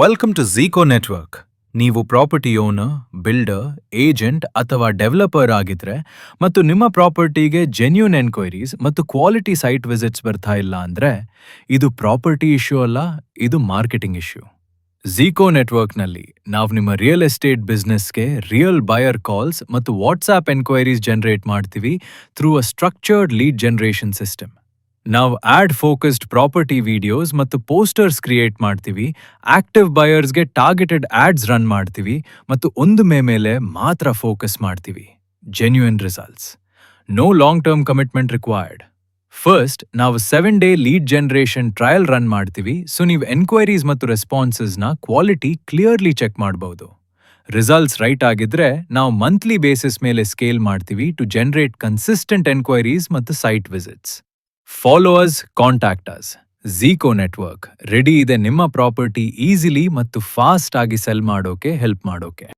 Welcome to Zeeko network. ನೀವು property owner, builder, agent ಅಥವಾ developer ಆಗಿದ್ರೆ ಮತ್ತು ನಿಮ್ಮ ಪ್ರಾಪರ್ಟಿಗೆ ಜೆನ್ಯೂನ್ ಎನ್ಕ್ವೈರೀಸ್ ಮತ್ತು ಕ್ವಾಲಿಟಿ ಸೈಟ್ ವಿಸಿಟ್ಸ್ ಬರ್ತಾ ಇಲ್ಲ ಅಂದ್ರೆ ಇದು ಪ್ರಾಪರ್ಟಿ ಇಶ್ಯೂ ಅಲ್ಲ, ಇದು ಮಾರ್ಕೆಟಿಂಗ್ ಇಶ್ಯೂ. ಝೀಕೋ ನೆಟ್ವರ್ಕ್ನಲ್ಲಿ ನಾವು ನಿಮ್ಮ ರಿಯಲ್ ಎಸ್ಟೇಟ್ ಬಿಸ್ನೆಸ್ಗೆ ರಿಯಲ್ ಬಯರ್ ಕಾಲ್ಸ್ ಮತ್ತು ವಾಟ್ಸ್ಆಪ್ ಎನ್ಕ್ವೈರೀಸ್ ಜನರೇಟ್ ಮಾಡ್ತೀವಿ through a structured lead generation system. ನಾವು ಆಡ್ ಫೋಕಸ್ಡ್ ಪ್ರಾಪರ್ಟಿ ವಿಡಿಯೋಸ್ ಮತ್ತು ಪೋಸ್ಟರ್ಸ್ ಕ್ರಿಯೇಟ್ ಮಾಡ್ತೀವಿ, ಆಕ್ಟಿವ್ ಬಯರ್ಸ್ಗೆ ಟಾರ್ಗೆಟೆಡ್ ಆಡ್ಸ್ ರನ್ ಮಾಡ್ತೀವಿ ಮತ್ತು ಒಂದು ಮೇಲೆ ಮಾತ್ರ ಫೋಕಸ್ ಮಾಡ್ತೀವಿ. Genuine results, no long term commitment required. First, ನಾವು 7-day lead generation trial run ಮಾಡ್ತೀವಿ, ಸೊ ನೀವು ಎನ್ಕ್ವೈರೀಸ್ ಮತ್ತು ರೆಸ್ಪಾನ್ಸಸ್ನ ಕ್ವಾಲಿಟಿ ಕ್ಲಿಯರ್ಲಿ ಚೆಕ್ ಮಾಡಬಹುದು. ರಿಸಲ್ಟ್ಸ್ ರೈಟ್ ಆಗಿದ್ರೆ ನಾವು ಮಂತ್ಲಿ ಬೇಸಿಸ್ ಮೇಲೆ ಸ್ಕೇಲ್ ಮಾಡ್ತೀವಿ ಟು ಜನರೇಟ್ ಕನ್ಸಿಸ್ಟೆಂಟ್ ಎನ್ಕ್ವೈರೀಸ್ ಮತ್ತು site visits. Follow us, contact us. Zeeko network ready ಇದೆ ನಿಮ್ಮ ಪ್ರಾಪರ್ಟಿ ಈಸಿಲಿ ಮತ್ತು ಫಾಸ್ಟ್ ಆಗಿ ಸೆಲ್ ಮಾಡೋಕೆ ಹೆಲ್ಪ್ ಮಾಡೋಕೆ.